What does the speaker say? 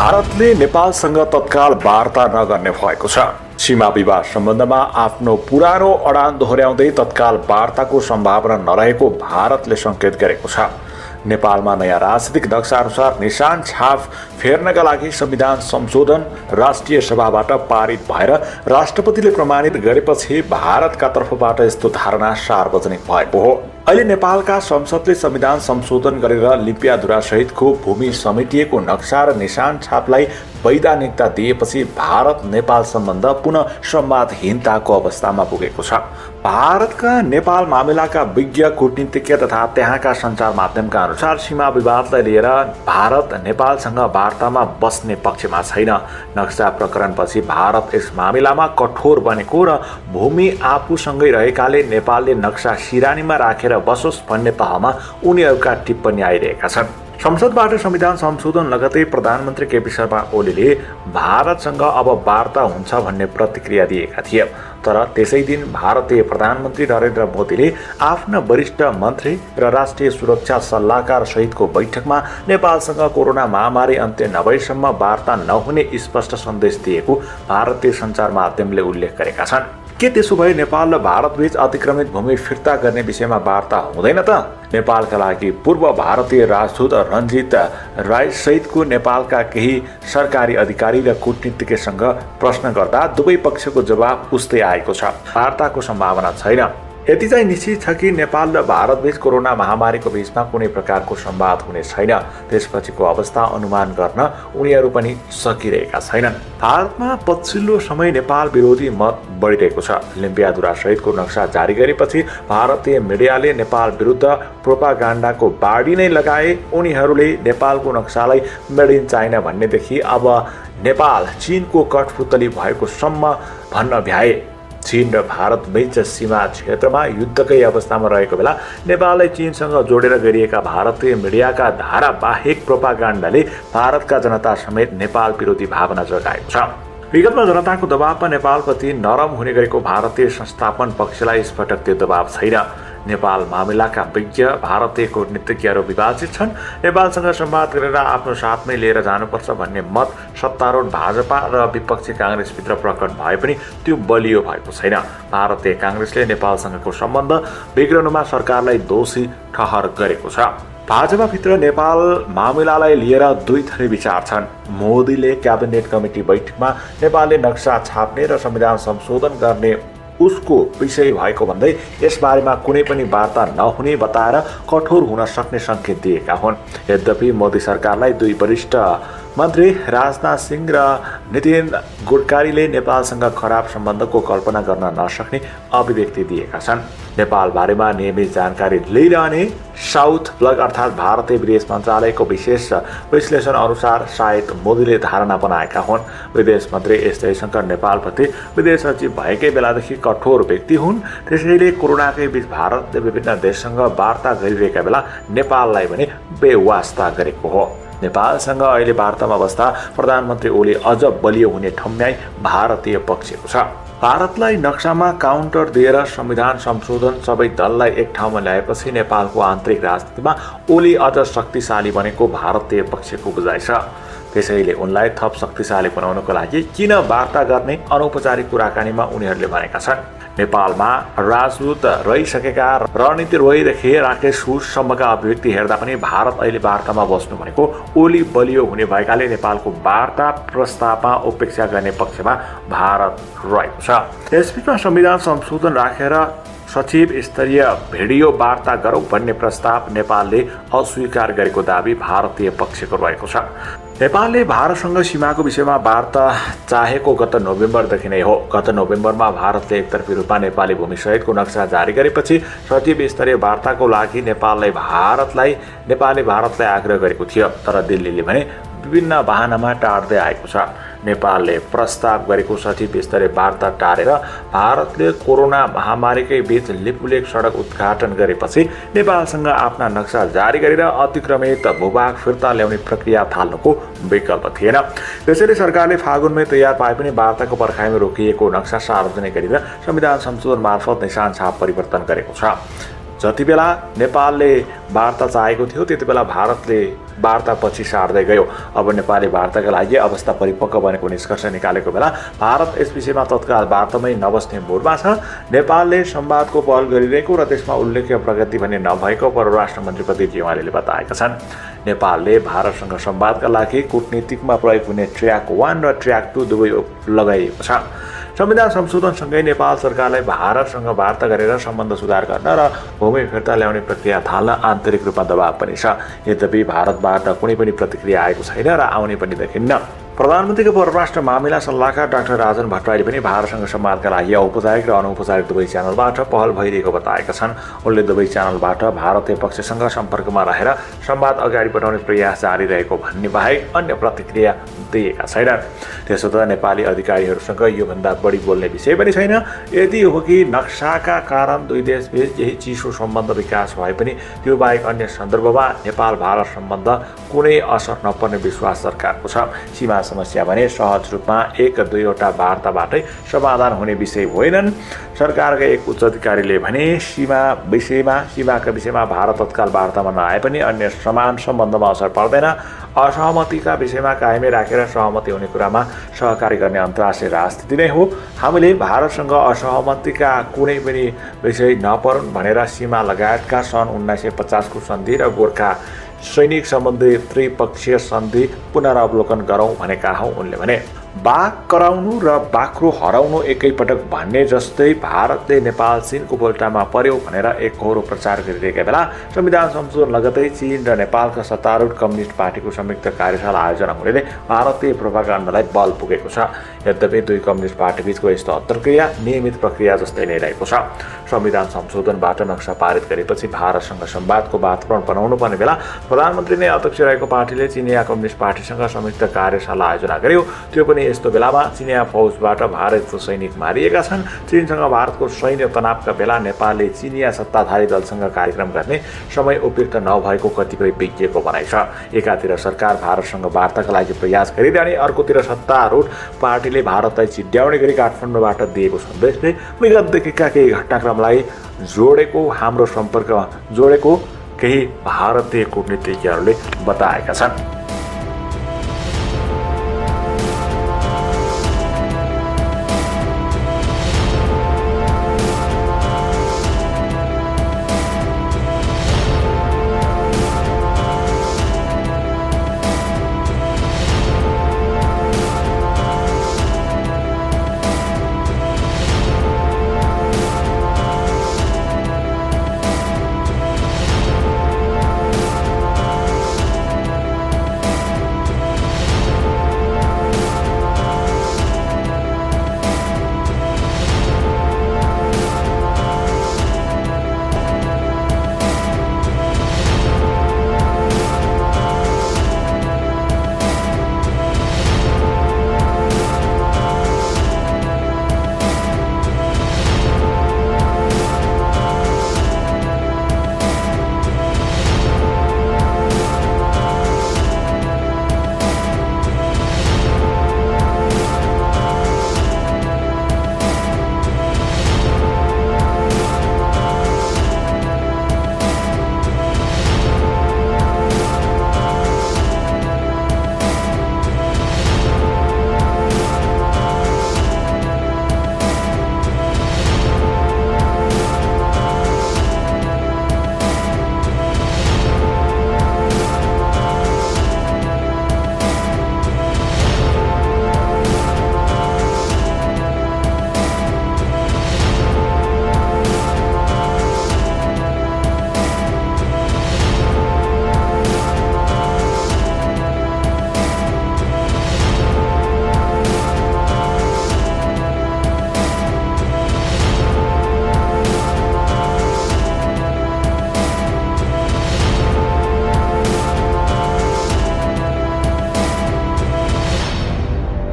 भारतले नेपालसँग तत्काल वार्ता नगर्ने भएको छ। सीमा विवाद सम्बन्धमा आफ्नो पुरानो अडान दोहोर्याउँदै तत्काल वार्ताको सम्भावना नरहेको भारतले संकेत गरेको छ। नेपालमा नयाँ राजनीतिक नक्सा अनुसार निशान छाप फेर्नका लागि संविधान संशोधन राष्ट्रिय सभाबाट पारित भएर राष्ट्रपतिले प्रमाणित गरेपछि भारतका तर्फबाट यस्तो धारणा सार्वजनिक भएको हो। अहिले नेपालका संसदले संविधान संशोधन गरेर लिपियाधुरा सहितको भूमि समेटिएको नक्सा र निशान छापलाई वैधानिकता दिएपछि भारत नेपाल सम्बन्ध पुनः संवादहीनताको अवस्थामा पुगेको छ। भारतका नेपाल मामिलाका विज्ञ कूटनीतिज्ञ तथा त्यहाँका सञ्चार माध्यमका अनुसार सीमा विवादलाई लिएर भारत नेपालसँग वार्तामा बस्ने पक्षमा छैन। नक्सा प्रकरणपछि भारत यस मामिलामा कठोर बनेको र भूमि आफूसँगै रहेकाले नेपालले नक्सा सिरानीमा राखेर बसोस् भन्ने तहमा उनीहरूका टिप्पणी आइरहेका छन्। संसदबाट संविधान संशोधन लगतै प्रधानमन्त्री केपी शर्मा ओलीले भारतसँग अब वार्ता हुन्छ भन्ने प्रतिक्रिया दिएका थिए। तर त्यसै दिन भारतीय प्रधानमन्त्री नरेन्द्र मोदीले आफ्ना वरिष्ठ मन्त्री र राष्ट्रिय सुरक्षा सल्लाहकार सहितको बैठकमा नेपालसँग कोरोना महामारी अन्त्य नभएसम्म वार्ता नहुने स्पष्ट सन्देश दिएको भारतीय सञ्चार माध्यमले उल्लेख गरेका छन्। के त्यसो भए नेपाल र भारतबीच अतिक्रमित भूमि फिर्ता गर्ने विषयमा वार्ता हुँदैन त? नेपालका लागि पूर्व भारतीय राजदूत रञ्जित राय सहितको नेपालका केही सरकारी अधिकारी र कूटनीतिज्ञसँग प्रश्न गर्दा दुवै पक्षको जवाब उस्तै आएको छ। वार्ताको सम्भावना छैन। यति चाहिँ निश्चित छ कि नेपाल र भारतबीच कोरोना महामारीको बीचमा कुनै प्रकारको संवाद हुने छैन। त्यसपछिको अवस्था अनुमान गर्न उनीहरू पनि सकिरहेका छैनन्। भारतमा पछिल्लो समय नेपाल विरोधी मत बढिरहेको छ। लिम्पियाधुरा सहितको नक्सा जारी गरेपछि भारतीय मिडियाले नेपाल विरुद्ध प्रोपागान्डाको बाढी नै लगाए। उनीहरूले नेपालको नक्सालाई मेड इन चाइना भन्नेदेखि अब नेपाल चीनको कठपुतली भएको सम्म भन्न भ्याए। चीन र भारत बीच सीमा क्षेत्रमा युद्धकै अवस्थामा रहेको बेला नेपाललाई चीनसँग जोडेर गरिएका भारतीय मिडियाका धारावाहिक प्रोपागान्डाले भारतका जनता समेत नेपाल विरोधी भावना जगाएको छ। विगतमा जनताको दबावमा नेपालप्रति नरम हुने गरेको भारतीय संस्थापन पक्षलाई यसपटक त्यो दबाव छैन। नेपाल मामिलाका विज्ञ भारतीय कूटनीतिज्ञहरू विभाजित छन्। नेपालसँग संवाद गरेर आफ्नो साथमै लिएर जानुपर्छ भन्ने मत सत्तारूढ भाजपा र विपक्षी काङ्ग्रेसभित्र प्रकट भए पनि त्यो बलियो भएको छैन। भारतीय काङ्ग्रेसले नेपालसँगको सम्बन्ध बिग्रनुमा सरकारलाई दोषी ठहर गरेको छ। भाजपाभित्र नेपाल मामिलालाई लिएर दुई थरी विचार छन्। मोदीले क्याबिनेट कमिटी बैठकमा नेपालले नक्सा छाप्ने र संविधान संशोधन गर्ने उसको विषय भएको भन्दै यसबारेमा कुनै पनि वार्ता नहुने बताएर कठोर हुन सक्ने सङ्केत दिएका हुन्। यद्यपि मोदी सरकारलाई दुई वरिष्ठ मन्त्री राजनाथ सिंह र नितिन गडकरीले नेपालसँग खराब सम्बन्धको कल्पना गर्न नसक्ने अभिव्यक्ति दिएका छन्। नेपाल बारेमा नियमित जानकारी लिइरहने साउथ ब्लग अर्थात् भारतीय विदेश मन्त्रालयको विशेष विश्लेषण अनुसार सायद मोदीले धारणा बनाएका हुन्। विदेश मन्त्री एस जयशंकर नेपालप्रति विदेश सचिव भएकै बेलादेखि कठोर व्यक्ति हुन्। त्यसैले कोरोनाकै बीच भारतले विभिन्न देशसँग वार्ता गरिरहेका बेला नेपाललाई पनि बेवास्ता गरेको हो। नेपालसँग अहिले वार्तामा बस्दा प्रधानमन्त्री ओली अझ बलियो हुने ठम्याई भारतीय पक्षको छ। भारतलाई नक्सामा काउन्टर दिएर संविधान संशोधन सबै दललाई एक ठाउँमा ल्याएपछि नेपालको आन्तरिक राजनीतिमा ओली अझ शक्तिशाली बनेको भारतीय पक्षको बुझाइ छ। त्यसैले उनलाई थप शक्तिशाली बनाउनको लागि किन वार्ता गर्ने अनौपचारिक कुराकानीमा उनीहरूले भनेका छन्। नेपालमा राजदूत रहिसकेका रणनीति रोयदेखि राकेश हुसम्मका अभिव्यक्ति हेर्दा पनि भारत अहिले वार्तामा बस्नु भनेको ओली बलियो हुने भएकाले नेपालको वार्ता प्रस्तावमा उपेक्षा गर्ने पक्षमा भारत रहेको छ। यसबीचमा संविधान संशोधन राखेर सचिव स्तरीय भिडियो वार्ता गरौँ भन्ने प्रस्ताव नेपालले अस्वीकार गरेको दाबी भारतीय पक्षको रहेको छ। नेपालले भारतसँग सीमाको विषयमा वार्ता चाहेको गत नोभेम्बरदेखि नै हो। गत नोभेम्बरमा भारतले एकतर्फी रूपमा नेपाली भूमिसहितको नक्सा जारी गरेपछि सचिव स्तरीय वार्ताको लागि नेपालले भारतलाई आग्रह गरेको थियो। तर दिल्लीले भने विभिन्न बहानामा टार्दै आएको छ। नेपालले प्रस्ताव गरेको सचिव स्तरीय वार्ता टारेर भारतले कोरोना महामारीकै बीच लिपुलेक सडक उद्घाटन गरेपछि नेपालसँग आफ्ना नक्सा जारी गरेर अतिक्रमित भूभाग फिर्ता ल्याउने प्रक्रिया थाल्नुको विकल्प थिएन। त्यसैले सरकारले फागुनमै तयार पाए पनि वार्ताको पर्खाइमा रोकिएको नक्सा सार्वजनिक गरेर संविधान संशोधन मार्फत निशान छाप परिवर्तन गरेको छ। जति बेला नेपालले वार्ता चाहेको थियो त्यति बेला भारतले वार्ता पछि सार्दै गयो। अब नेपाली वार्ताका लागि अवस्था परिपक्व बनेको निष्कर्ष निकालेको बेला भारत यस विषयमा तत्काल वार्तामै नबस्ने मुडमा छ। नेपालले संवादको पहल गरिरहेको र त्यसमा उल्लेख्य प्रगति भने नभएको परराष्ट्र मन्त्री प्रदीप गेवालीले बताएका छन्। नेपालले भारतसँग संवादका लागि कूटनीतिकमा प्रयोग हुने ट्र्याक 1 र ट्र्याक 2 दुवै लगाइएको छ। संविधान संशोधनसँगै नेपाल सरकारलाई भारतसँग वार्ता गरेर सम्बन्ध सुधार गर्न र भूमि फिर्ता ल्याउने प्रक्रिया थाल्न आन्तरिक रूपमा दबाव पनि छ। यद्यपि भारतबाट कुनै पनि प्रतिक्रिया आएको छैन र आउने पनि देखिन्न। प्रधानमन्त्रीको परराष्ट्र मामिला सल्लाहकार डाक्टर राजन भट्टराईले पनि भारतसँग संवादका लागि औपचारिक र अनौपचारिक दुवै च्यानलबाट पहल भइरहेको बताएका छन्। उनले दुवै च्यानलबाट भारतीय पक्षसँग सम्पर्कमा रहेर संवाद अगाडि बढाउने प्रयास जारी रहेको भन्ने बाहेक अन्य प्रतिक्रिया दिएका छैनन्। त्यसो त नेपाली अधिकारीहरूसँग योभन्दा बढी बोल्ने विषय पनि छैन। यदि हो कि नक्साका कारण दुई देशबीच यही चिसो सम्बन्ध विकास भए पनि त्यो बाहेक अन्य सन्दर्भमा नेपाल भारत सम्बन्ध कुनै असर नपर्ने विश्वास सरकारको छ। सीमा समस्या भने सहज रूपमा 1-2 वार्ताबाटै समाधान हुने विषय होइनन्। सरकारका एक उच्च अधिकारीले भने सीमाका विषयमा भारत तत्काल वार्तामा नआए पनि अन्य समान सम्बन्धमा असर पर्दैन। असहमतिका विषयमा कायमै राखेर सहमति हुने कुरामा सहकारी गर्ने अन्तर्राष्ट्रिय राजनीति नै हो। हामीले भारतसँग असहमतिका कुनै पनि विषय नपरुन् भनेर सीमा लगायतका सन् 1950 को सन्धि र गोर्खा सैनिक सम्बन्धी त्रिपक्षीय सन्धि पुनरावलोकन गरौँ भनेका हौँ। उनले भने बाघ कराउनु र बाख्रो हराउनु एकैपटक भन्ने जस्तै भारतले नेपाल चीनको पोल्टामा पर्यो भनेर एकहोरो प्रचार गरिरहेका बेला संविधान संशोधन लगतै चीन र नेपालका सत्तारूढ कम्युनिस्ट पार्टीको संयुक्त कार्यशाला आयोजना हुनेले भारतीय प्रोपागन्डालाई बल पुगेको छ। यद्यपि दुई कम्युनिस्ट पार्टीबीचको यस्तो अन्तर्क्रिया नियमित प्रक्रिया जस्तै नै रहेको छ। संविधान संशोधनबाट नक्सा पारित गरेपछि भारतसँग संवादको वातावरण बनाउनु पर्ने बेला प्रधानमन्त्री नै अध्यक्ष रहेको पार्टीले चिनिया कम्युनिस्ट पार्टीसँग संयुक्त कार्यशाला आयोजना गर्यो। त्यो पनि यस्तो बेलामा चिनिया फौजबाट भारतको सैनिक मारिएका छन्। चीनसँग भारतको सैन्य तनावका बेला नेपालले चिनिया सत्ताधारी दलसँग कार्यक्रम गर्ने समय उपयुक्त नभएको कतिपय विज्ञको भनाइ छ। एकातिर सरकार भारतसँग वार्ताका लागि प्रयास गरिरहने, अर्कोतिर सत्तारूढ पार्टीले भारतलाई चिड्याउने गरी काठमाडौँबाट दिएको सन्देशले विगतदेखिका केही घटनाक्रमलाई जोडेको केही भारतीय कूटनीतिज्ञहरूले बताएका छन्।